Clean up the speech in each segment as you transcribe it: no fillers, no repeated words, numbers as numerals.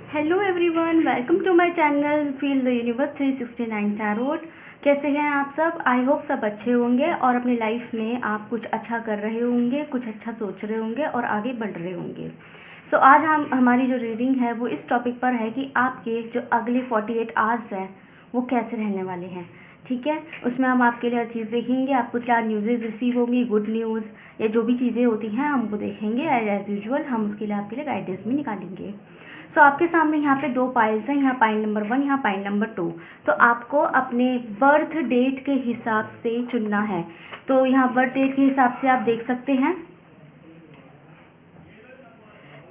Hello everyone, welcome to my channel feel the universe 369 tarot. कैसे हैं आप सब? आई होप सब अच्छे होंगे और अपनी लाइफ में आप कुछ अच्छा कर रहे होंगे, कुछ अच्छा सोच रहे होंगे और आगे बढ़ रहे होंगे। सो आज हमारी जो रीडिंग है वो इस टॉपिक पर है कि आपके जो अगले 48 आवर्स हैं वो कैसे रहने वाले हैं। ठीक है, उसमें हम आपके लिए हर चीज़ देखेंगे, आपको क्या न्यूज़ेज़ रिसीव होंगी, गुड न्यूज़ या जो भी चीज़ें होती हैं हम वो देखेंगे। एज यूजुअल हम उसके लिए आपके लिए गाइडेंस भी निकालेंगे। सो आपके सामने यहाँ पे 2 पाइल्स हैं, यहाँ पाइल नंबर 1, यहाँ पाइल नंबर 2। तो आपको अपने बर्थ डेट के हिसाब से चुनना है। तो यहाँ बर्थ डेट के हिसाब से आप देख सकते हैं,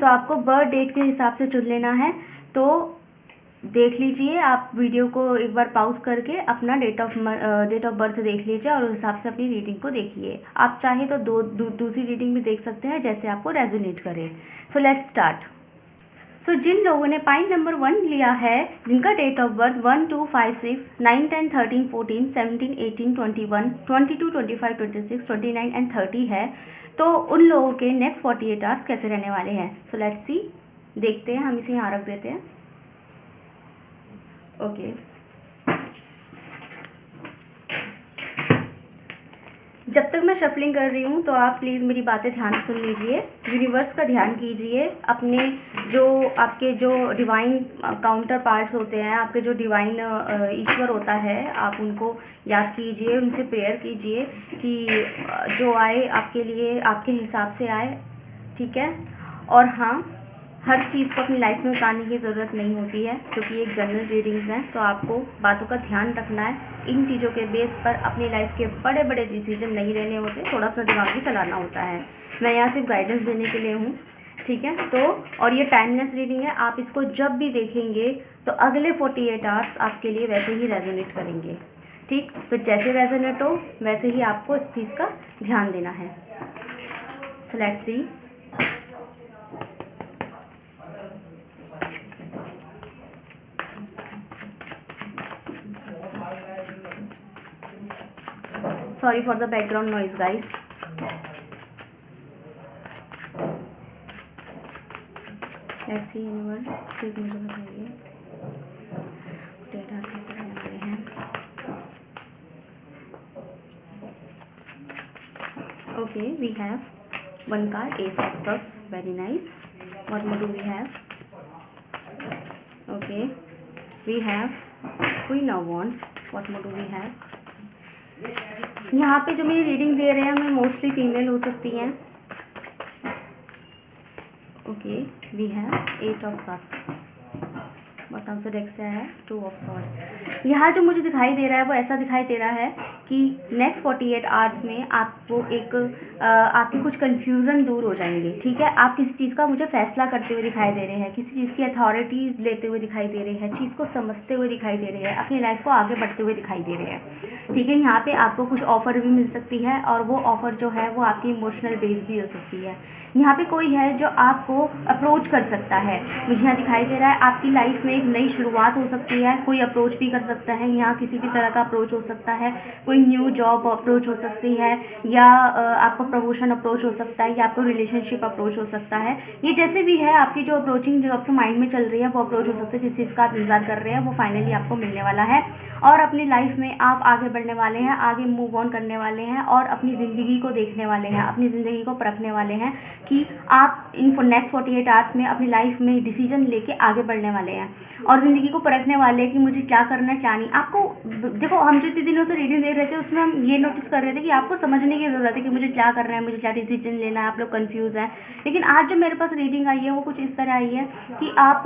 तो आपको बर्थ डेट के हिसाब से चुन लेना है। तो देख लीजिए, आप वीडियो को एक बार पॉज करके अपना डेट ऑफ बर्थ देख लीजिए और उस हिसाब से अपनी रीडिंग को देखिए। आप चाहे तो दूसरी रीडिंग भी देख सकते हैं जैसे आपको रेजोनेट करे। So let's start. सो जिन लोगों ने पाइल नंबर 1 लिया है, जिनका डेट ऑफ बर्थ 1, 2, 5, 6, 9, 10, 13, 14, 17, 18, 21, 22, 25, 26, 29 एंड 30 है, तो उन लोगों के नेक्स्ट 48 आवर्स कैसे रहने वाले हैं। सो लेट्स सी, देखते हैं। हम इसे यहाँ रख देते हैं। ओके, जब तक मैं शफलिंग कर रही हूँ तो आप प्लीज़ मेरी बातें ध्यान से सुन लीजिए, यूनिवर्स का ध्यान कीजिए। अपने आपके जो डिवाइन काउंटर पार्ट्स होते हैं, आपके जो डिवाइन ईश्वर होता है, आप उनको याद कीजिए, उनसे प्रेयर कीजिए कि जो आए आपके लिए आपके हिसाब से आए। ठीक है, और हाँ, हर चीज़ को अपनी लाइफ में उतारने की ज़रूरत नहीं होती है, क्योंकि एक जनरल रीडिंग्स हैं। तो आपको बातों का ध्यान रखना है। इन चीज़ों के बेस पर अपनी लाइफ के बड़े बड़े डिसीजन नहीं लेने होते, थोड़ा अपना दिमाग भी चलाना होता है। मैं यहाँ सिर्फ गाइडेंस देने के लिए हूँ। ठीक है, तो और ये टाइमलेस रीडिंग है, आप इसको जब भी देखेंगे तो अगले 48 आवर्स आपके लिए वैसे ही रेजोनेट करेंगे। ठीक, तो जैसे रेजोनेट हो वैसे ही आपको इस चीज़ का ध्यान देना है। So let's see. Sorry for the background noise guys. Let's see universe, please मुझे बताइए डेटा कैसे रहने वाले हैं। Okay, we have 1 card, ace of cups, very nice. What more do we have? Okay, we have queen of wands, what more do we have? यहाँ पे जो मेरी रीडिंग दे रहे हैं मैं मोस्टली फीमेल हो सकती हैं। Okay, we have 8 of cups, bottom से डेक से आया है 2 ऑफ सॉर्ड्स। यहाँ जो मुझे दिखाई दे रहा है वो ऐसा दिखाई दे रहा है कि नेक्स्ट 48 आवर्स में आपको आपकी कुछ कन्फ्यूज़न दूर हो जाएंगे। ठीक है, आप किसी चीज़ का मुझे फैसला करते हुए दिखाई दे रहे हैं, किसी चीज़ की अथॉरिटीज़ लेते हुए दिखाई दे रहे हैं, चीज़ को समझते हुए दिखाई दे रहे हैं, अपनी लाइफ को आगे बढ़ते हुए दिखाई दे रहे हैं। ठीक है, यहाँ पे आपको कुछ ऑफ़र भी मिल सकती है और वो ऑफ़र जो है वो आपकी इमोशनल बेस भी हो सकती है। यहाँ पे कोई है जो आपको अप्रोच कर सकता है। मुझे यहाँ दिखाई दे रहा है आपकी लाइफ में एक नई शुरुआत हो सकती है, कोई अप्रोच भी कर सकता है। यहाँ किसी भी तरह का अप्रोच हो सकता है, कोई न्यू जॉब अप्रोच हो सकती है, या आपका प्रमोशन अप्रोच हो सकता है, या आपको रिलेशनशिप अप्रोच हो सकता है। ये जैसे भी है, आपकी जो अप्रोचिंग जो आपके माइंड में चल रही है वो अप्रोच हो सकता है। जिस चीज़ का आप इंतजार कर रहे हैं वो फाइनली आपको मिलने वाला है और अपनी लाइफ में आप आगे बढ़ने वाले हैं, आगे मूव ऑन करने वाले हैं और अपनी ज़िंदगी को देखने वाले हैं, अपनी ज़िंदगी को परखने वाले हैं कि आप इन नेक्स्ट 48 आवर्स में अपनी लाइफ में डिसीजन लेके आगे बढ़ने वाले हैं और ज़िंदगी को परखने वाले हैं कि मुझे क्या करना है क्या नहीं। आपको देखो, हम जो इतने दिनों से रीडिंग देख रहे थे उसमें हम ये नोटिस कर रहे थे कि आपको समझने की ज़रूरत है कि मुझे क्या करना है, मुझे क्या डिसीजन लेना है। आप लोग कन्फ्यूज़ हैं, लेकिन आज जो मेरे पास रीडिंग आई है वो कुछ इस तरह आई है कि आप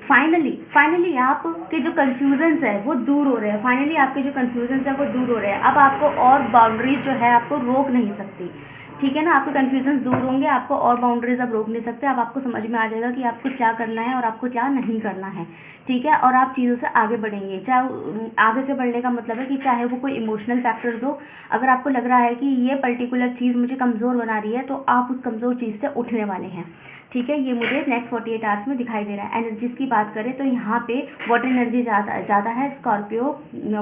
फाइनली आपके जो कन्फ्यूजन्स है वो दूर हो रहे हैं। फाइनली आपके जो कन्फ्यूजन्स है वो दूर हो रहे हैं। अब आपको और बाउंड्रीज जो है आपको रोक नहीं सकती। ठीक है ना, आपके कन्फ्यूजन्स दूर होंगे, आपको और बाउंड्रीज अब रोक नहीं सकते। अब आपको समझ में आ जाएगा कि आपको क्या करना है और आपको क्या नहीं करना है। ठीक है, और आप चीज़ों से आगे बढ़ेंगे। चाहे आगे से बढ़ने का मतलब है कि चाहे वो कोई इमोशनल फैक्टर्स हो, अगर आपको लग रहा है कि ये पर्टिकुलर चीज़ मुझे कमज़ोर बना रही है तो आप उस कमज़ोर चीज़ से उठने वाले हैं। ठीक है, ये मुझे नेक्स्ट 48 आवर्स में दिखाई दे रहा है। एनर्जीज़ की बात करें तो यहाँ पे वाटर एनर्जी ज़्यादा है, स्कॉर्पियो,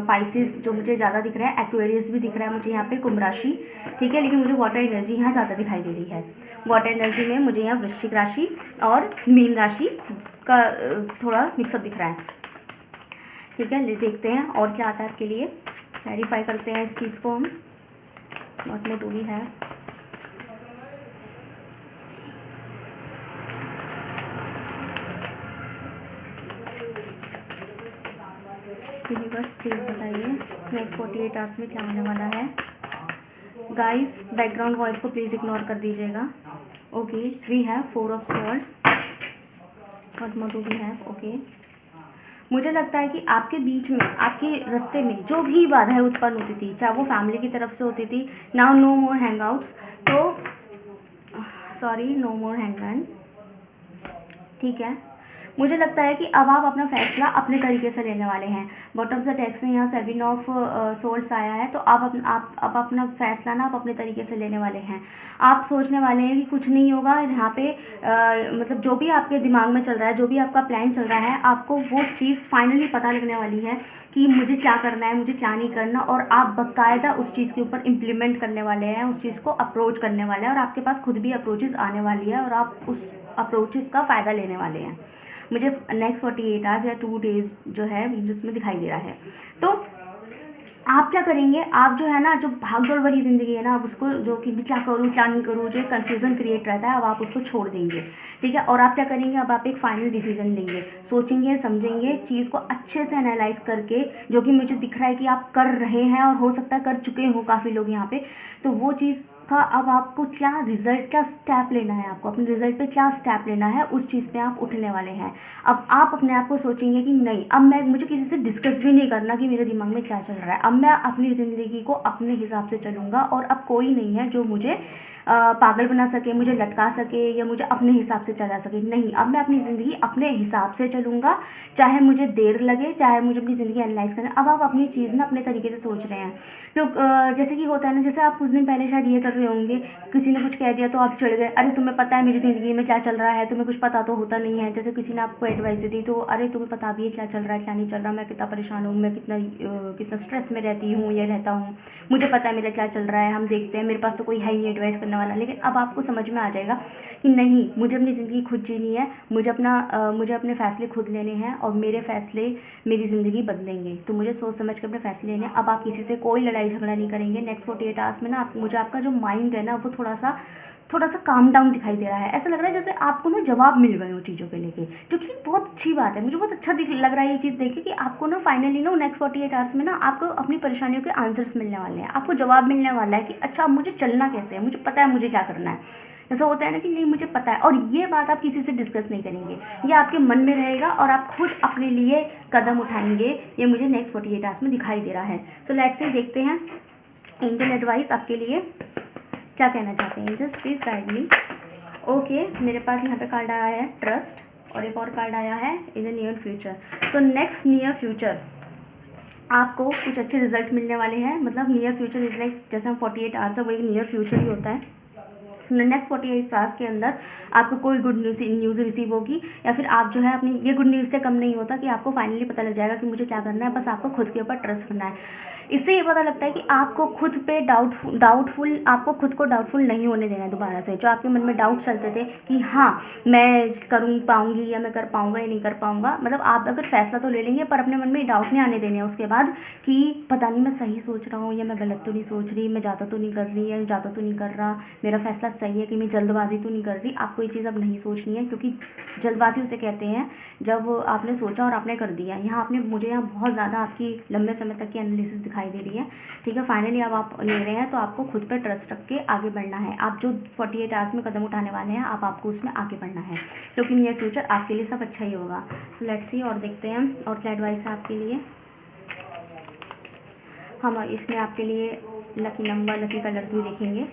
पाइसिस जो मुझे ज़्यादा दिख रहा है, एक्वेरियस भी दिख रहा है मुझे यहाँ पे, कुंभ राशि। ठीक है, लेकिन मुझे वाटर एनर्जी एनर्जी यहाँ ज़्यादा दिखाई दे रही है। वाटर एनर्जी में मुझे यहाँ वृश्चिक राशि और मीन राशि का थोड़ा मिक्सअप दिख रहा है। ठीक है, देखते हैं और क्या आता है आपके लिए, क्लैरिफाई करते हैं इस चीज़ को हम। What more do we have. Universe please बताइए नेक्स्ट 48 आवर्स में क्या होने वाला है। गाइस बैकग्राउंड वॉइस को प्लीज़ इग्नोर कर दीजिएगा। Okay, we have 4 of swords. What more do we have. Okay, मुझे लगता है कि आपके बीच में, आपके रास्ते में जो भी बाधाएं उत्पन्न होती थी, चाहे वो फैमिली की तरफ से होती थी, नाउ नो मोर हैंगआउट्स, तो सॉरी नो मोर हैंगमैन। ठीक है, मुझे लगता है कि अब आप अपना फैसला अपने तरीके से लेने वाले हैं। बॉटम ऑफ द डेक से यहाँ 7 ऑफ सोर्ड्स आया है, तो आप अपना फैसला ना आप अपने तरीके से लेने वाले हैं। आप सोचने वाले हैं कि कुछ नहीं होगा यहाँ पे, मतलब जो भी आपके दिमाग में चल रहा है, जो भी आपका प्लान चल रहा है, आपको वो चीज़ फाइनली पता लगने वाली है कि मुझे क्या करना है, मुझे क्या नहीं करना, और आप बाकायदा उस चीज़ के ऊपर इम्प्लीमेंट करने वाले हैं, उस चीज़ को अप्रोच करने वाले हैं, और आपके पास खुद भी अप्रोचेज़ आने वाली है और आप उस अप्रोचेज़ का फ़ायदा लेने वाले हैं। मुझे नेक्स्ट 48 आवर्स या 2 डेज़ जो है जिसमें दिखाई दे रहा है। तो आप क्या करेंगे, आप जो है ना, जो भागदौड़ भरी ज़िंदगी है ना, आप उसको, जो कि क्या करूँ क्या नहीं करूँ, जो कन्फ्यूज़न क्रिएट रहता है, अब आप उसको छोड़ देंगे। ठीक है, और आप क्या करेंगे, अब आप एक फाइनल डिसीजन लेंगे, सोचेंगे समझेंगे चीज़ को अच्छे से एनालाइज करके, जो कि मुझे दिख रहा है कि आप कर रहे हैं और हो सकता है कर चुके हो काफ़ी लोग यहाँ पे। तो वो चीज़ का अब आपको क्या रिज़ल्ट, क्या स्टेप लेना है, आपको अपने रिज़ल्ट पे क्या स्टेप लेना है, उस चीज़ पे आप उठने वाले हैं। अब आप अपने आप को सोचेंगे कि नहीं, अब मुझे किसी से डिस्कस भी नहीं करना कि मेरे दिमाग में क्या चल रहा है। अब मैं अपनी ज़िंदगी को अपने हिसाब से चलूँगा, और अब कोई नहीं है जो मुझे पागल बना सके, मुझे लटका सके, या मुझे अपने हिसाब से चला सके। नहीं, अब मैं अपनी ज़िंदगी अपने हिसाब से चलूँगा, चाहे मुझे देर लगे, चाहे मुझे अपनी ज़िंदगी एनालाइज करना। अब आप अपनी चीज़ ना अपने तरीके से सोच रहे हैं। तो जैसे कि होता है ना, जैसे आप कुछ दिन पहले शायद ये कर रहे होंगे, किसी ने कुछ कह दिया तो आप चिढ़ गए, अरे तुम्हें पता है मेरी ज़िंदगी में क्या चल रहा है, तुम्हें कुछ पता तो होता नहीं है। जैसे किसी ने आपको एडवाइस दी तो अरे तुम्हें पता भी है क्या चल रहा है क्या नहीं चल रहा, मैं कितना परेशान हूँ, मैं कितना स्ट्रेस में रहती हूँ या रहता हूँ, मुझे पता है मेरा क्या चल रहा है, हम देखते हैं, मेरे पास तो कोई है ही नहीं एडवाइस करने वाला। लेकिन अब आपको समझ में आ जाएगा कि नहीं, मुझे अपनी ज़िंदगी खुद जीनी है, मुझे अपने फ़ैसले खुद लेने हैं, और मेरे फ़ैसले मेरी ज़िंदगी बदलेंगे। तो मुझे सोच समझ कर अपने फ़ैसले लेने। अब आप किसी से कोई लड़ाई झगड़ा नहीं करेंगे। नेक्स्ट 48 आवर्स में ना मुझे आपका जो माइंड है ना, वो थोड़ा सा काम डाउन दिखाई दे रहा है। ऐसा लग रहा है जैसे आपको ना जवाब मिल गए हो चीज़ों के लेके, जो कि बहुत अच्छी बात है। मुझे बहुत अच्छा लग रहा है ये चीज़ देख के कि आपको ना फाइनली ना नेक्स्ट 48 आवर्स में ना आपको अपनी परेशानियों के आंसर्स मिलने वाले हैं, आपको जवाब मिलने वाला है कि अच्छा अब मुझे चलना कैसे है, मुझे पता है मुझे क्या करना है। ऐसा होता है ना कि नहीं मुझे पता है, और ये बात आप किसी से डिस्कस नहीं करेंगे, ये आपके मन में रहेगा और आप खुद अपने लिए कदम उठाएंगे। ये मुझे नेक्स्ट 48 आवर्स में दिखाई दे रहा है। सो लेट्स से देखते हैं एंजल एडवाइस आपके लिए क्या कहना चाहते हैं। Angels please guide me. Okay, मेरे पास यहाँ पे कार्ड आया है ट्रस्ट, और एक और कार्ड आया है in the near future. So next near future आपको कुछ अच्छे रिजल्ट मिलने वाले हैं। मतलब नियर फ्यूचर इज़ लाइक, जैसे हम 48 आवर्स है वो एक नियर फ्यूचर ही होता है। नेक्स्ट 48 आवर्स के अंदर आपको कोई गुड न्यूज़ रिसीव होगी, या फिर आप जो है अपनी, ये गुड न्यूज़ से कम नहीं होता कि आपको फाइनली पता लग जाएगा कि मुझे क्या करना है। बस आपको खुद के ऊपर ट्रस्ट करना है। इससे ये पता लगता है कि आपको खुद पे आपको खुद को डाउटफुल नहीं होने देना है दोबारा से। जो आपके मन में डाउट चलते थे कि हाँ मैं करूँ पाऊँगी, या मैं कर पाऊँगा या नहीं कर पाऊँगा, मतलब आप अगर फैसला तो ले लेंगे, पर अपने मन में डाउट नहीं आने देने उसके बाद कि पता नहीं मैं सही सोच रहा हूँ या मैं गलत तो नहीं सोच रही, मैं ज़्यादा तो नहीं कर रही या ज़्यादा तो नहीं कर रहा, मेरा फैसला सही है कि मैं जल्दबाजी तो नहीं कर रही। आपको ये चीज़ अब नहीं सोचनी है, क्योंकि जल्दबाजी उसे कहते हैं जब आपने सोचा और आपने कर दिया। यहाँ मुझे यहाँ बहुत ज़्यादा आपकी लंबे समय तक की एनालिसिस दिखाई दे रही है। ठीक है, फाइनली अब आप ले रहे हैं, तो आपको खुद पर ट्रस्ट रख के आगे बढ़ना है। आप जो 48 आवर्स में कदम उठाने वाले हैं, आपको उसमें आगे बढ़ना है, क्योंकि नियर फ्यूचर आपके लिए सब अच्छा ही होगा। सो लेट्स सी, और देखते हैं और क्या एडवाइस है आपके लिए। हम इसमें आपके लिए लकी नंबर, लकी कलर्स भी देखेंगे।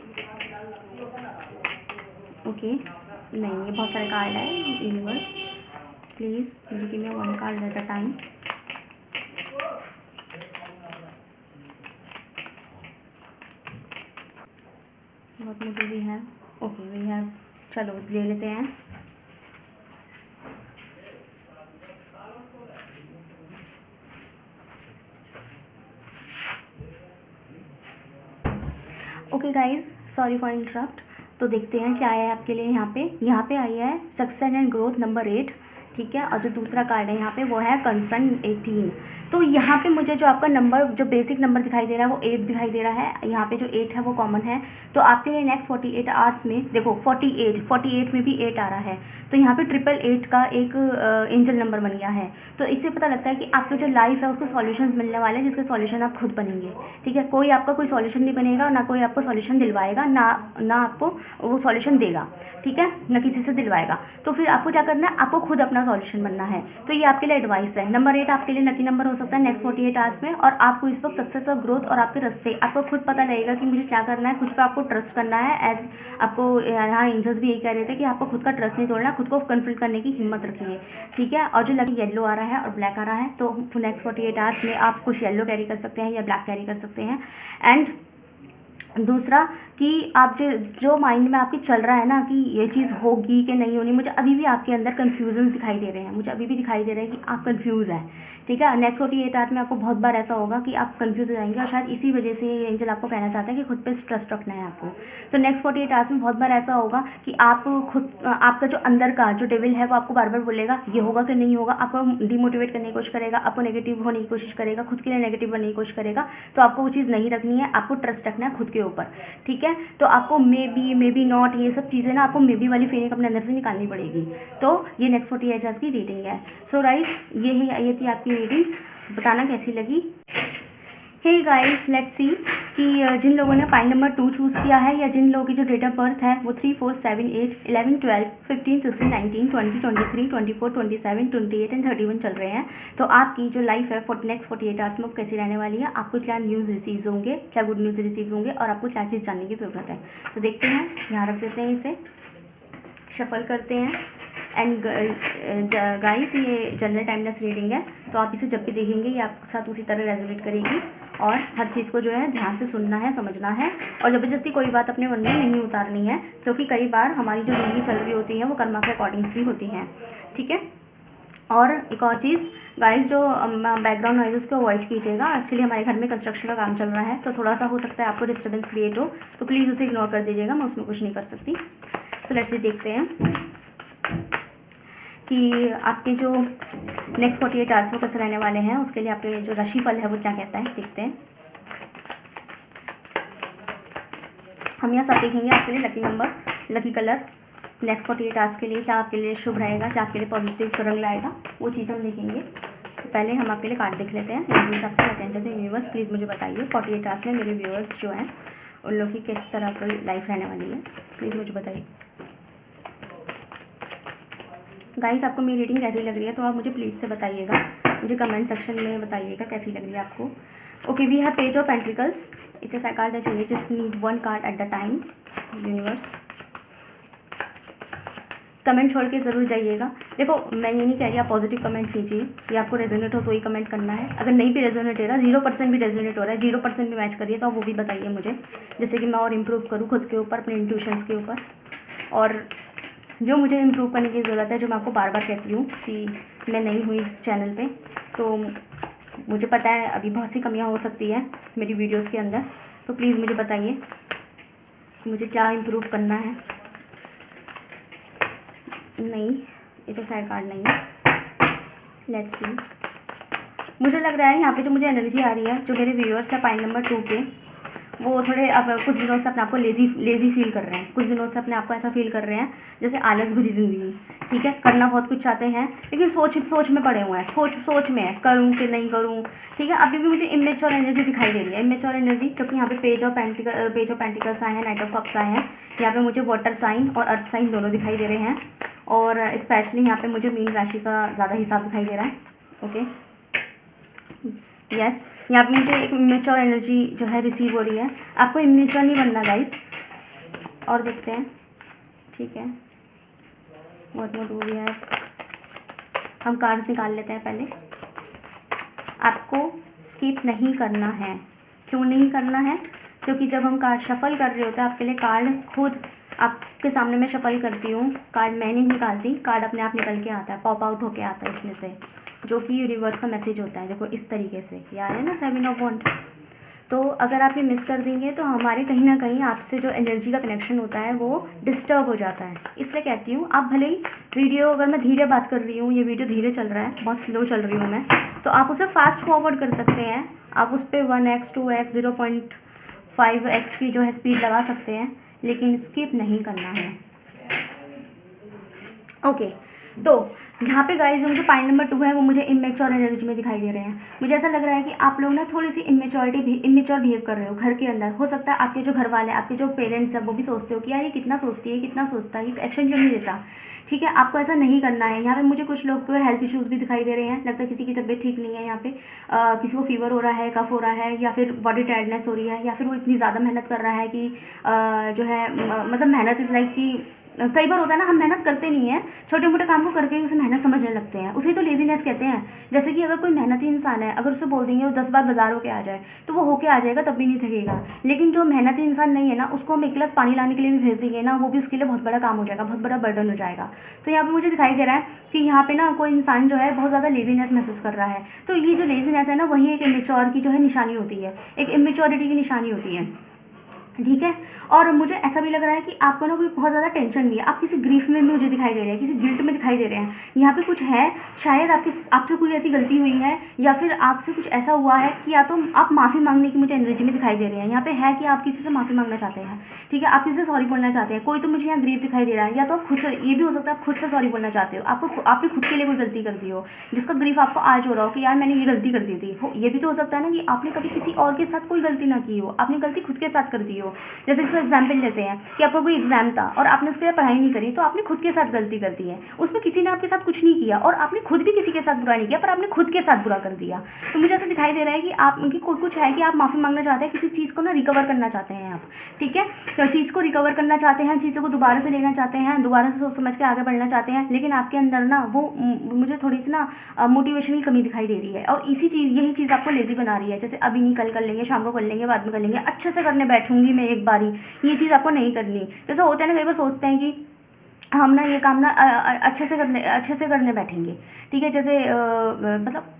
ओके, नहीं, ये बहुत सारे कार्ड है। Universe please give me one card at a time. What more do we have. Okay, we have, चलो ले लेते हैं। Okay guys, sorry for interrupt. तो देखते हैं क्या है आपके लिए। यहाँ पे आई है सक्सेस एंड ग्रोथ नंबर 8, ठीक है। और जो दूसरा कार्ड है यहाँ पे वो है कन्फ्रंट 18। तो यहाँ पे मुझे जो आपका नंबर, जो बेसिक नंबर दिखाई दे रहा है वो 8 दिखाई दे रहा है। यहाँ पे जो 8 है वो कॉमन है। तो आपके लिए नेक्स्ट 48 आवर्स में देखो 48 में भी 8 आ रहा है। तो यहाँ पे 888 का एक एंजल नंबर बन गया है। तो इससे पता लगता है कि आपकी जो लाइफ है उसको सॉल्यूशंस मिलने वाले हैं, जिसके सॉल्यूशन आप खुद बनेंगे, ठीक है। कोई आपका कोई सॉल्यूशन नहीं बनेगा, ना कोई आपको सॉल्यूशन दिलवाएगा, ना आपको वो सॉल्यूशन देगा, ठीक है, ना किसी से दिलवाएगा। तो फिर आपको क्या करना है, आपको खुद अपना सॉल्यूशन बनना है। तो ये आपके लिए एडवाइस है। नंबर 8 आपके लिए लकी नंबर हो सकता है नेक्स्ट 48 आवर्स में। और आपको इस वक्त सक्सेस और ग्रोथ और आपके रास्ते आपको खुद पता लगेगा कि मुझे क्या करना है। खुद पे आपको ट्रस्ट करना है। एज आपको यहाँ एंजल्स भी यही कह रहे थे कि आपको खुद का ट्रस्ट नहीं तोड़ना, खुद को कन्फ्रंट करने की हिम्मत रखिए, ठीक है। और जो लकी येलो आ रहा है और ब्लैक आ रहा है, तो नेक्स्ट 48 आवर्स में आप कुछ येलो कैरी कर सकते हैं या ब्लैक कैरी कर सकते हैं। एंड दूसरा कि आप जो माइंड में आपके चल रहा है ना कि ये चीज़ होगी कि नहीं होनी, मुझे अभी भी आपके अंदर कन्फ्यूजन्स दिखाई दे रहे हैं। मुझे अभी भी दिखाई दे रहा है कि आप कन्फ्यूज़ हैं, ठीक है। नेक्स्ट 48 आवर में आपको बहुत बार ऐसा होगा कि आप कन्फ्यूज़ हो जाएंगे। और शायद इसी वजह से ये एंजल आपको कहना चाहता है कि खुद पे ट्रस्ट रखना है आपको। तो नेक्स्ट 48 आवर्स में बहुत बार ऐसा होगा कि आप खुद, आपका जो अंदर का जो डेविल है वो आपको बार बार बोलेगा ये होगा कि नहीं होगा, आपको डिमोटिवेट करने की कोशिश करेगा, आपको नेगेटिव होने की कोशिश करेगा, खुद के लिए नेगेटिव बनने की कोशिश करेगा। तो आपको वो चीज़ नहीं रखनी है, आपको ट्रस्ट रखना है खुद के ऊपर, ठीक है। तो आपको मे बी नॉट, ये सब चीज़ें ना आपको मे बी वाली फीलिंग अपने अंदर से निकालनी पड़ेगी। तो ये नेक्स्ट 48 आवर्स की रीडिंग है। सो गाइस, ये थी आपकी रीडिंग। बताना कैसी लगी। हे गाइस, लेट्स सी कि जिन लोगों ने पाइल नंबर 2 चूज़ किया है या जिन लोगों की जो डेट ऑफ बर्थ है वो 3, 4, 7, 8, 11, 12, 15, 16, 19, 20, 23, 24, 27, 28 एंड 31 चल रहे हैं। तो आपकी जो लाइफ है नेक्स्ट 48 आवर्स में कैसी रहने वाली है, आपको क्या न्यूज़ रिसीव होंगे, क्या गुड न्यूज़ रिसीव होंगे और आपको क्या चीज़ जानने की ज़रूरत है। तो देखते हैं, यहाँ रख देते हैं, इसे शफल करते हैं। एंड गाइस, ये जनरल टाइमलेस रीडिंग है, तो आप इसे जब भी देखेंगे ये आपके साथ उसी तरह रेजोनेट करेगी। और हर चीज़ को जो है ध्यान से सुनना है, समझना है और ज़बरदस्ती कोई बात अपने मन में नहीं उतारनी है, क्योंकि कई बार हमारी जो ज़िंदगी चल रही होती है वो कर्मा के अकॉर्डिंग्स भी होती हैं, ठीक है। और एक और चीज़ गाइस, जो बैकग्राउंड नॉइज़ उसको अवॉइड कीजिएगा। एक्चुअली हमारे घर में कंस्ट्रक्शन का काम चल रहा है, तो थोड़ा सा हो सकता है आपको डिस्टर्बेंस क्रिएट हो, तो प्लीज़ उसे इग्नोर कर दीजिएगा, मैं उसमें कुछ नहीं कर सकती। सो लेट्स देखते हैं कि आपके जो नेक्स्ट 48 आवर्स वो कैसे रहने वाले हैं। उसके लिए आपके जो राशिफल है वो क्या कहता है, देखते हैं। हम यहाँ सब देखेंगे आपके लिए lucky number, lucky colour next 48 hours के लिए क्या आपके लिए शुभ रहेगा, क्या आपके लिए पॉजिटिव रंग लाएगा, वो चीज़ हम देखेंगे। तो पहले हम आपके लिए कार्ड देख लेते हैं। इस हिसाब से कहते हैं व्यूअर्स, प्लीज़ मुझे बताइए 48 आवर्स में मेरे व्यूअर्स जो हैं उन लोगों की किस तरह की लाइफ रहने वाली है, प्लीज़ मुझे बताइए। गाइस, आपको मेरी रीडिंग कैसी लग रही है तो आप मुझे प्लीज़ से बताइएगा, मुझे कमेंट सेक्शन में बताइएगा कैसी लग रही है आपको। Okay, we have page of pentacles. It is a card that you just need one card at the time. Universe, comment छोड़ के ज़रूर जाइएगा। देखो, मैं ये नहीं कह रही आप पॉजिटिव कमेंट कीजिए, ये आपको रेजोनेट हो तो ही कमेंट करना है। अगर नहीं भी रेजोनेट हो रहा, 0% भी रेजोनेट हो रहा है, 0% भी मैच करिए, तो आप वो भी बताइए मुझे, जैसे कि मैं और इम्प्रूव करूँ खुद के ऊपर, अपने इंट्यूशंस के ऊपर। और जो मुझे इम्प्रूव करने की ज़रूरत है, जो मैं आपको बार बार कहती हूँ कि मैं नई हुई इस चैनल पे, तो मुझे पता है अभी बहुत सी कमियाँ हो सकती है मेरी वीडियोस के अंदर, तो प्लीज़ मुझे बताइए कि मुझे क्या इम्प्रूव करना है। नहीं, ये तो साइड कार्ड नहीं है। लेट्स सी, मुझे लग रहा है यहाँ पे जो मुझे एनर्जी आ रही है, जो मेरे व्यूअर्स है पाइल नंबर 2 के, वो थोड़े अब कुछ दिनों से अपने आप को लेज़ी फील कर रहे हैं। कुछ दिनों से अपने आप को ऐसा फील कर रहे हैं जैसे आलस भरी ज़िंदगी, ठीक है। करना बहुत कुछ चाहते हैं लेकिन सोच में पड़े हुए हैं, सोच में है, करूँ कि नहीं करूँ, ठीक है। अभी भी मुझे इमेच्योर एनर्जी दिखाई दे रही है, इमेच्योर एनर्जी, क्योंकि यहाँ पे पेज ऑफ पेंटिकल्स आए हैं, नाइट ऑफ कप्स आए हैं। यहाँ पे मुझे वाटर साइन और अर्थ साइन दोनों दिखाई दे रहे हैं, और स्पेशली यहाँ पे मुझे मीन राशि का ज़्यादा हिसाब दिखाई दे रहा है। ओके, यस, यहाँ पे मुझे एक इमेच्योर एनर्जी जो है रिसीव हो रही है। आपको इमेच्योर नहीं बनना गाइस। और देखते हैं, ठीक है, what more do we have. हम कार्ड्स निकाल लेते हैं पहले। आपको स्किप नहीं करना है। क्यों नहीं करना है? क्योंकि जब हम कार्ड शफल कर रहे होते हैं, आपके लिए कार्ड खुद आपके सामने मैं शफल करती हूँ, कार्ड मैं नहीं निकालती, कार्ड अपने आप निकल के आता है, पॉप आउट होके आता है इसमें से, जो कि यूनिवर्स का मैसेज होता है। देखो इस तरीके से, यार है ना 7 ऑफ वांड। तो अगर आप ये मिस कर देंगे तो हमारे कहीं ना कहीं आपसे जो एनर्जी का कनेक्शन होता है वो डिस्टर्ब हो जाता है। इसलिए कहती हूँ आप भले ही वीडियो, अगर मैं धीरे बात कर रही हूँ, ये वीडियो धीरे चल रहा है, बहुत स्लो चल रही हूँ मैं, तो आप उसे फास्ट फॉरवर्ड कर सकते हैं। आप उस पर 1x 2x 0.5x की जो है स्पीड लगा सकते हैं, लेकिन स्किप नहीं करना है। ओके, तो यहाँ पे गाइज जो पाइल नंबर 2 है वो मुझे इमेच्योर एनर्जी में दिखाई दे रहे हैं। मुझे ऐसा लग रहा है कि आप लोग ना थोड़ी सी इमेच्योर बिहेव कर रहे हो घर के अंदर। हो सकता है आपके जो घर वाले, आपके जो पेरेंट्स हैं वो भी सोचते हो कि यार ये कितना सोचती है, कितना सोचता है, ये एक्शन क्यों नहीं लेता। ठीक है, आपको ऐसा नहीं करना है। यहाँ पे मुझे कुछ लोग को हेल्थ इश्यूज़ भी दिखाई दे रहे हैं। लगता है किसी की तबीयत ठीक नहीं है, यहाँ पे किसी को फीवर हो रहा है, कफ हो रहा है, या फिर बॉडी टायर्डनेस हो रही है, या फिर वो इतनी ज़्यादा मेहनत कर रहा है कि जो है मतलब मेहनत इज़ लाइक कि कई बार होता है ना, हम मेहनत करते नहीं हैं, छोटे मोटे काम को करके ही उसे मेहनत समझने लगते हैं। उसे तो लेजीनेस कहते हैं। जैसे कि अगर कोई मेहनती इंसान है, अगर उसे बोल देंगे वो 10 बार बाजार होके आ जाए तो वो होके आ जाएगा, तब भी नहीं थकेगा। लेकिन जो मेहनती इंसान नहीं है ना, उसको हम 1 गिलास पानी लाने के लिए भी भेज देंगे ना, वो भी उसके लिए बहुत बड़ा काम हो जाएगा, बहुत बड़ा बर्डन हो जाएगा। तो यहाँ पर मुझे दिखाई दे रहा है कि यहाँ पे ना कोई इंसान जो है बहुत ज़्यादा लेजीनेस महसूस कर रहा है। तो ये जो लेजीनेस है ना, वही एक इमेच्योर की जो है निशानी होती है, एक इमेच्योरिटी की निशानी होती है। ठीक है, और मुझे ऐसा भी लग रहा है कि आपको ना कोई बहुत ज़्यादा टेंशन भी है, आप किसी ग्रीफ में मुझे दिखाई दे रहे हैं, किसी गिल्ट में दिखाई दे रहे हैं। यहाँ पे कुछ है, शायद आपसे कोई ऐसी गलती हुई है, या फिर आपसे कुछ ऐसा हुआ है कि या तो आप माफ़ी मांगने की मुझे एनर्जी में दिखाई दे रहे हैं। यहाँ पे है कि आप किसी से माफ़ी मांगना चाहते हैं। ठीक है, आप किसी से सॉरी बोलना चाहते हैं। कोई तो मुझे यहाँ ग्रीफ दिखाई दे रहा है, या तो आप खुद से, ये भी हो सकता है आप खुद से सॉरी बोलना चाहते हो। आपने खुद के लिए कोई गलती कर दी हो, जिसका ग्रीफ आपको आज हो रहा हो कि यार मैंने ये गलती कर दी थी। ये भी तो हो सकता है ना कि आपने कभी किसी और के साथ कोई गलती ना की हो, आपने गलती खुद के साथ कर दी हो। जैसे एग्जाम्पल लेते हैं कि आपका कोई एग्जाम था और आपने उसके लिए पढ़ाई नहीं करी, तो आपने खुद के साथ गलती कर दी है। उसमें किसी ने आपके साथ कुछ नहीं किया और आपने खुद भी किसी के साथ बुरा नहीं किया, पर आपने खुद के साथ बुरा कर दिया। तो मुझे ऐसा दिखाई दे रहा है कि आपकी कोई कुछ है कि आप माफ़ी मांगना चाहते हैं, किसी चीज़ को ना रिकवर करना चाहते हैं आप। ठीक है, तो चीज़ को रिकवर करना चाहते हैं, चीज़ों को दोबारा से लेना चाहते हैं, दोबारा से सोच समझ के आगे बढ़ना चाहते हैं, लेकिन आपके अंदर ना वो मुझे थोड़ी सी ना मोटिवेशन की कमी दिखाई दे रही है। और यही चीज़ आपको लेजी बना रही है। जैसे अभी नहीं, कल कर लेंगे, शाम को कर लेंगे, बाद में कर लेंगे, अच्छे से करने बैठूंगी मैं एक बारी, ये चीज़ आपको नहीं करनी। जैसे होता है ना, कई बार सोचते हैं कि हम ना ये काम ना अच्छे से करने बैठेंगे। ठीक है, जैसे मतलब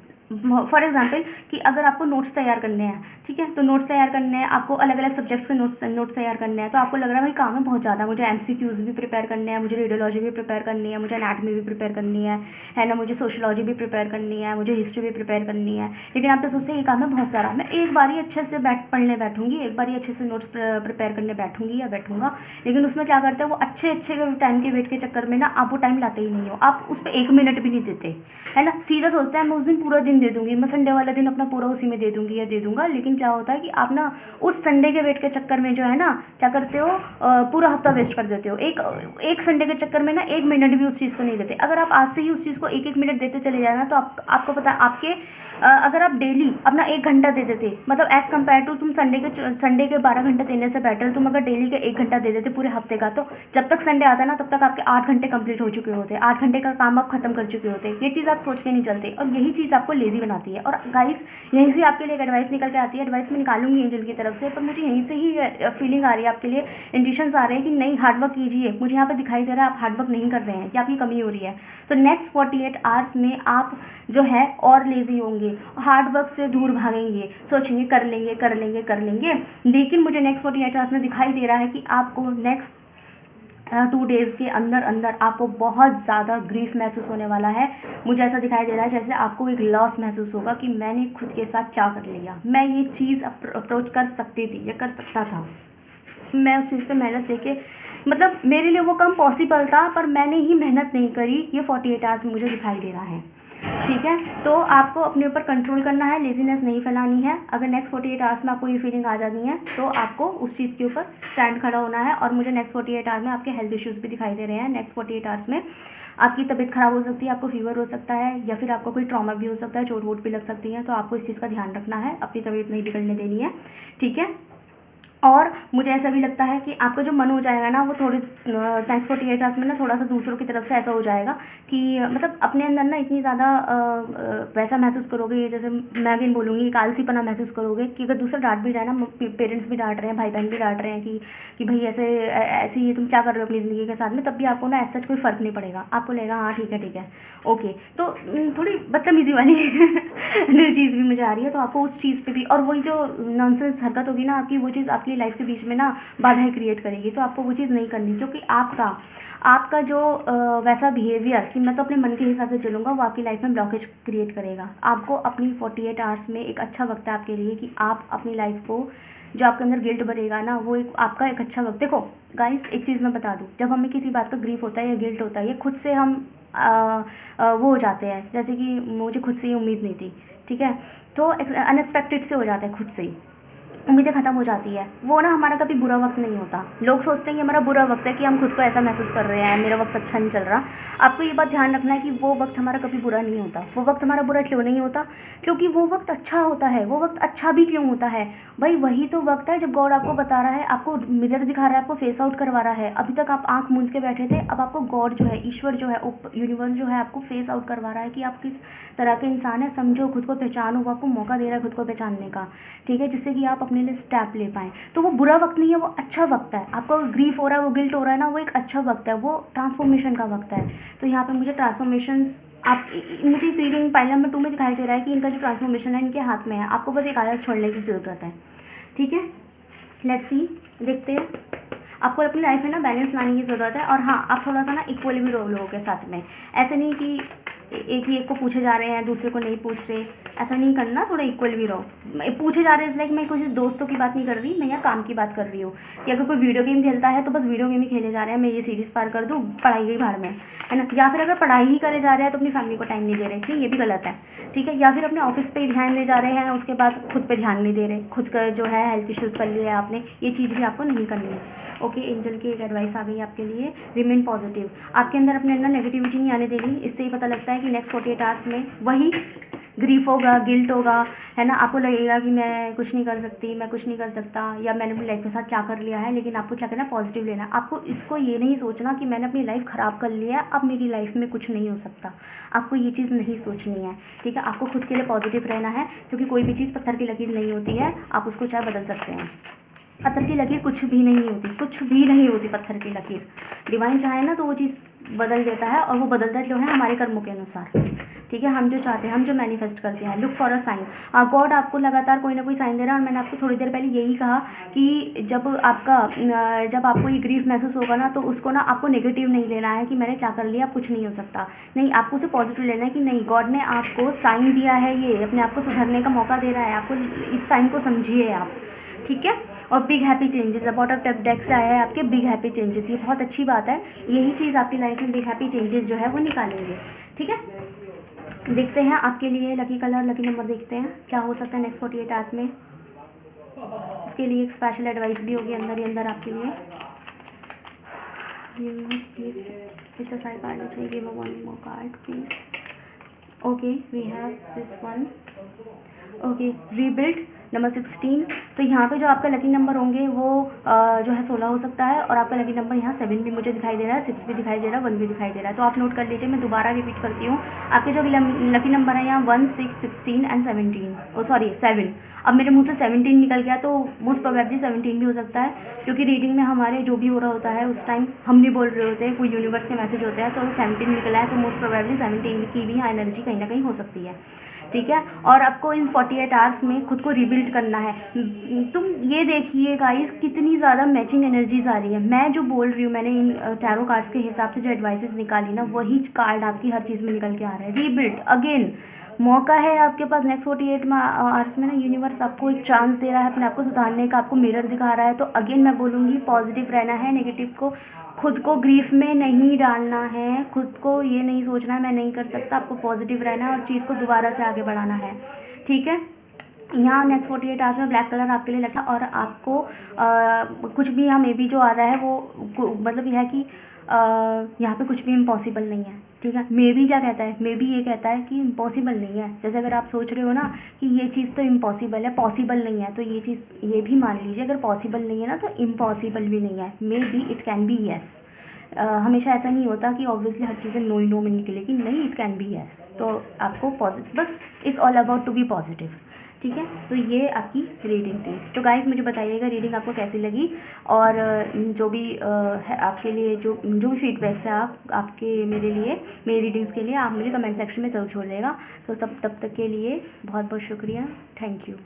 फॉर एग्जांपल कि अगर आपको नोट्स तैयार करने हैं, ठीक है, तो नोट्स तैयार करने हैं, आपको अलग अलग सब्जेक्ट्स के नोट्स तैयार करने हैं, तो आपको लग रहा है भाई काम है बहुत ज़्यादा, मुझे MCQs भी प्रिपेयर करने हैं, मुझे रेडियोलॉजी भी प्रिपेयर करनी है, मुझे एनाटमी भी प्रिपेयर करनी है ना, मुझे सोशलॉजी भी प्रिपेयर करनी है, मुझे हिस्ट्री भी प्रिपेयर करनी है। लेकिन आप तो सोचते हैं ये काम है बहुत सारा, मैं एक बार ही अच्छे से पढ़ने बैठूंगी, एक बार ही अच्छे से नोट्स प्रिपेयर करने बैठूंगी या बैठूंगा। लेकिन उसमें क्या करते हैं, वो अच्छे टाइम के वेट के चक्कर में ना आप वो टाइम लाते ही नहीं हो, आप उस पर 1 मिनट भी नहीं देते, है ना। सीधा सोचते हैं मैं उस दिन पूरा दिन दे दूंगी, मैं संडे वाला दिन अपना पूरा उसी में दे दूंगी या दे दूंगा। लेकिन क्या होता है कि आप ना उस संडे के वेट के चक्कर में जो है ना क्या करते हो, पूरा हफ्ता वेस्ट कर देते हो। एक संडे के चक्कर में ना 1 मिनट भी उस चीज़ को नहीं देते। अगर आप आज से ही उस चीज़ को 1-1 मिनट देते चले जाना, तो आपको पता है आपके अगर आप डेली अपना 1 घंटा दे देते, मतलब एज़ कम्पेयर टू तुम संडे के 12 घंटे देने से बेटर तुम अगर डेली के 1 घंटा दे देते पूरे हफ्ते का, तो जब तक संडे आता ना तब तक आपके 8 घंटे कंप्लीट हो चुके होते, 8 घंटे का काम आप खत्म कर चुके होते। ये चीज़ आप सोच के नहीं चलते, और यही चीज़ आपको लेजी बनाती है। और गाइस यहीं से आपके लिए एक एडवाइस निकल के आती है, एडवाइस मैं निकालूंगी एंजल की तरफ से, पर मुझे यहीं से ही फीलिंग आ रही है आपके लिए, इंट्यूशंस आ रहे हैं कि नहीं हार्डवर्क कीजिए। मुझे यहाँ पे दिखाई दे रहा है आप हार्डवर्क नहीं कर रहे हैं, कि आपकी कमी हो रही है। तो नेक्स्ट 48 आवर्स में आप जो है और लेजी होंगे, हार्डवर्क से दूर भागेंगे, सोचेंगे कर लेंगे। लेकिन मुझे नेक्स्ट 48 आवर्स में दिखाई दे रहा है कि आपको नेक्स्ट 2 डेज़ के अंदर आपको बहुत ज़्यादा ग्रीफ महसूस होने वाला है। मुझे ऐसा दिखाई दे रहा है जैसे आपको एक लॉस महसूस होगा कि मैंने खुद के साथ क्या कर लिया, मैं ये चीज़ अप्रोच कर सकती थी या कर सकता था, मैं उस चीज़ पे मेहनत देके, मतलब मेरे लिए वो काम पॉसिबल था पर मैंने ही मेहनत नहीं करी। ये 48 आवर्स में मुझे दिखाई दे रहा है। ठीक है, तो आपको अपने ऊपर कंट्रोल करना है, लेजीनेस नहीं फैलानी है। अगर नेक्स्ट 48 आवर्स में आपको ये फीलिंग आ जाती है तो आपको उस चीज़ के ऊपर स्टैंड खड़ा होना है। और मुझे नेक्स्ट 48 आवर्स में आपके हेल्थ इश्यूज़ भी दिखाई दे रहे हैं। नेक्स्ट 48 आवर्स में आपकी तबीयत ख़राब हो सकती है, आपको फीवर हो सकता है, या फिर आपको कोई ट्रॉमा भी हो सकता है, चोट वोट भी लग सकती है। तो आपको इस चीज़ का ध्यान रखना है, अपनी तबीयत नहीं बिगड़ने देनी है। ठीक है, और मुझे ऐसा भी लगता है कि आपका जो मन हो जाएगा ना वो थोड़ी नेक्स्ट 48 आवर्स में ना थोड़ा सा दूसरों की तरफ से ऐसा हो जाएगा कि मतलब अपने अंदर ना इतनी ज़्यादा वैसा महसूस करोगे, जैसे मैं अगेन बोलूँगी, एक आलसीपना महसूस करोगे कि अगर दूसरा डांट भी रहा है ना, पेरेंट्स भी डांट रहे हैं, भाई बहन भी डांट रहे हैं कि भाई ऐसे ये तुम क्या कर रहे हो अपनी ज़िंदगी के साथ में, तब भी आपको ना ऐसा कोई फ़र्क नहीं पड़ेगा। आपको लगेगा हाँ ठीक है ओके। तो थोड़ी बदतमीज़ी वाली चीज़ भी मुझे आ रही है, तो आपको उस चीज़ पे भी, और वही जो नॉनसेंस हरकत होगी ना आपकी, वो चीज़ आपकी लाइफ के बीच में ना बाधाएं क्रिएट करेगी। तो आपको वो चीज़ नहीं करनी, क्योंकि आपका जो वैसा बिहेवियर कि मैं तो अपने मन के हिसाब से चलूँगा, वो आपकी लाइफ में ब्लॉकेज क्रिएट करेगा। आपको अपनी 48 आवर्स में एक अच्छा वक्त है आपके लिए कि आप अपनी लाइफ को, जो आपके अंदर गिल्ट भरेगा ना, वो एक आपका एक अच्छा वक्त। देखो गाइस, एक चीज़ मैं बता दूँ, जब हमें किसी बात का ग्रीफ होता है या गिल्ट होता है, या खुद से हम वो हो जाते हैं, जैसे कि मुझे खुद से ही उम्मीद नहीं थी, ठीक है, तो अनएक्सपेक्टेड से हो जाता है, खुद से ही उम्मीदें ख़त्म हो जाती है। वो ना हमारा कभी बुरा वक्त नहीं होता। लोग सोचते हैं कि हमारा बुरा वक्त है, कि हम खुद को ऐसा महसूस कर रहे हैं, मेरा वक्त अच्छा नहीं चल रहा। आपको ये बात ध्यान रखना है कि वो वक्त हमारा कभी बुरा नहीं होता। वो वक्त हमारा बुरा क्यों नहीं होता? क्योंकि वो वक्त अच्छा होता है। वो वक्त अच्छा भी क्यों होता है भाई? वही तो वक्त है जब गॉड आपको बता रहा है, आपको मिरर दिखा रहा है, आपको फेस आउट करवा रहा है। अभी तक आप आँख मूंद के बैठे थे, अब आपको गॉड जो है, ईश्वर जो है, यूनिवर्स जो है, आपको फेस आउट करवा रहा है कि आप किस तरह के इंसान है। समझो, खुद को पहचानो। वो आपको मौका दे रहा है खुद को पहचानने का, ठीक है, जिससे कि आप अपने लिए स्टेप ले पाएँ। तो वो बुरा वक्त नहीं है, वो अच्छा वक्त है। आपको ग्रीफ हो रहा है, वो गिल्ट हो रहा है ना, वो एक अच्छा वक्त है, वो ट्रांसफॉर्मेशन का वक्त है। तो यहाँ पे मुझे ट्रांसफॉर्मेशंस, आप मुझे इस रीडिंग पाइल नंबर 2 में दिखाई दे रहा है कि इनका जो ट्रांसफॉर्मेशन है इनके हाथ में है। आपको बस एक आलस छोड़ने की ज़रूरत है, ठीक है। लेट्स सी, देखते हैं। आपको अपनी लाइफ में ना बैलेंस लाने की ज़रूरत है। और हाँ, आप थोड़ा सा ना इक्वली भी रहो लोगों के साथ में। ऐसे नहीं कि एक ही एक को पूछे जा रहे हैं, दूसरे को नहीं पूछ रहे, ऐसा नहीं करना। थोड़ा इक्वल भी रहो। पूछे जा रहे हैं, लाइक मैं किसी दोस्तों की बात नहीं कर रही, मैं यहाँ काम की बात कर रही हूँ। कि अगर कोई वीडियो गेम खेलता है तो बस वीडियो गेम ही खेले जा रहे हैं, मैं ये सीरीज़ पार कर दूँ, पढ़ाई गई भाड़ में, है ना। या फिर अगर पढ़ाई ही करे जा रहे हैं तो अपनी फैमिली को टाइम नहीं दे रहे, ठीक, ये भी गलत है, ठीक है। या फिर अपने ऑफिस पे ही ध्यान दे जा रहे हैं, उसके बाद खुद पे ध्यान नहीं दे रहे, खुद का जो है हेल्थ इश्यूज़ कर लिया है आपने, ये चीज़ भी आपको नहीं करनी है। ओके, एंजल की एक एडवाइस आ गई आपके लिए, रिमेन पॉजिटिव। आपके अंदर अपने अंदर नेगेटिविटी नहीं आने देनी। इससे ही पता लगता है कि नेक्स्ट 48 आवर्स में वही ग्रीफ होगा, गिल्ट होगा, है ना। आपको लगेगा कि मैं कुछ नहीं कर सकती, मैं कुछ नहीं कर सकता, या मैंने अपनी लाइफ के साथ क्या कर लिया है। लेकिन आपको क्या करना है, पॉजिटिव लेना। आपको इसको ये नहीं सोचना कि मैंने अपनी लाइफ ख़राब कर लिया है, अब मेरी लाइफ में कुछ नहीं हो सकता। आपको ये चीज़ नहीं सोचनी है, ठीक है। आपको खुद के लिए पॉजिटिव रहना है, क्योंकि कोई भी चीज़ पत्थर की लकीर नहीं होती है। आप उसको चाहे बदल सकते हैं। पत्थर की लकीर कुछ भी नहीं होती, कुछ भी नहीं होती पत्थर की लकीर। डिवाइन चाहे ना तो वो चीज़ बदल देता है, और वो बदलता जो है हमारे कर्मों के अनुसार, ठीक है। हम जो चाहते हैं, हम जो मैनिफेस्ट करते हैं। Look for a sign. God आपको लगातार कोई ना कोई साइन दे रहा है। और मैंने आपको थोड़ी देर पहले यही कहा कि जब आपको ये ग्रीफ महसूस होगा ना, तो उसको ना आपको नेगेटिव नहीं लेना है कि मैंने क्या कर लिया, अब कुछ नहीं हो सकता। नहीं, आपको उसे पॉजिटिव लेना है कि नहीं, गॉड ने आपको साइन दिया है, ये अपने आप को सुधरने का मौका दे रहा है आपको। इस साइन को समझिए आप, ठीक है। और बिग हैप्पी चेंजेस, बॉटम टप डेक से आया है आपके बिग हैप्पी चेंजेस। ये बहुत अच्छी बात है। यही चीज़ आपकी लाइफ में बिग हैप्पी चेंजेस जो है वो निकालेंगे, ठीक है। देखते हैं आपके लिए लकी कलर, लकी नंबर देखते हैं क्या हो सकता है नेक्स्ट 48 आवर्स में। इसके लिए एक स्पेशल एडवाइस भी होगी अंदर ही अंदर आपके लिए। प्लीज कितना साइड कार्ड चाहिए, give a one more card please. Okay, we have this one. Okay, rebuild number 16। तो यहाँ पे जो आपका लकी नंबर होंगे वो जो है 16 हो सकता है। और आपका लकी नंबर यहाँ 7 भी मुझे दिखाई दे रहा है, 6 भी दिखाई दे रहा है, 1 भी दिखाई दे रहा है। तो आप नोट कर लीजिए, मैं दोबारा रिपीट करती हूँ। आपके जो लकी नंबर है यहाँ 1, 6, 16 एंड 17, सॉरी 7। अब मेरे मुँह से 17 निकल गया, तो मोस्ट प्रोबेबली 17 भी हो सकता है, क्योंकि रीडिंग में हमारे जो भी हो रहा होता है उस टाइम हम नहीं बोल रहे होते हैं, कोई यूनिवर्स के मैसेज होते हैं। तो 17 निकला है, तो मोस्ट प्रोबेबली 17 की भी एनर्जी कहीं ना कहीं हो सकती है, ठीक है। और आपको इन 48 आवर्स में खुद को रिबिल्ड करना है। तुम ये देखिए गाइस, कितनी ज़्यादा मैचिंग एनर्जीज आ रही है। मैं जो बोल रही हूँ, मैंने इन टैरो कार्ड्स के हिसाब से जो एडवाइसेस निकाली ना, वही कार्ड आपकी हर चीज़ में निकल के आ रहा है। रिबिल्ड अगेन, मौका है आपके पास नेक्स्ट 48 आवर्स में ना। यूनिवर्स आपको एक चांस दे रहा है अपने आप को सुधारने का, आपको मिरर दिखा रहा है। तो अगेन मैं बोलूँगी, पॉजिटिव रहना है, नेगेटिव को, खुद को ग्रीफ में नहीं डालना है, खुद को ये नहीं सोचना है मैं नहीं कर सकता। आपको पॉजिटिव रहना है और चीज़ को दोबारा से आगे बढ़ाना है, ठीक है। यहाँ नेक्स्ट 48 आवर्स में ब्लैक कलर आपके लिए लगता है। और आपको कुछ भी यहाँ मे बी जो आ रहा है वो मतलब यह है कि यहाँ पे कुछ भी इम्पॉसिबल नहीं है, ठीक है। मे बी क्या कहता है, मे बी ये कहता है कि इम्पॉसिबल नहीं है। जैसे अगर आप सोच रहे हो ना कि ये चीज़ तो इम्पॉसिबल है, पॉसिबल नहीं है, तो ये चीज़ ये भी मान लीजिए अगर पॉसिबल नहीं है ना तो इम्पॉसिबल भी नहीं है। May be it can be yes. हमेशा ऐसा नहीं होता कि ऑब्वियसली हर चीज़ें नो ही नो में निकलेगी, नहीं, इट कैन बी येस। तो आपको पॉजिटिव, बस it's all about to be positive, ठीक है। तो ये आपकी रीडिंग थी। तो गाइस मुझे बताइएगा रीडिंग आपको कैसी लगी, और जो भी है आपके लिए जो भी फीडबैक्स है आपके मेरे लिए, मेरी रीडिंग्स के लिए आप मुझे कमेंट सेक्शन में ज़रूर छोड़ देगा। तो सब तब तक के लिए बहुत बहुत शुक्रिया, थैंक यू।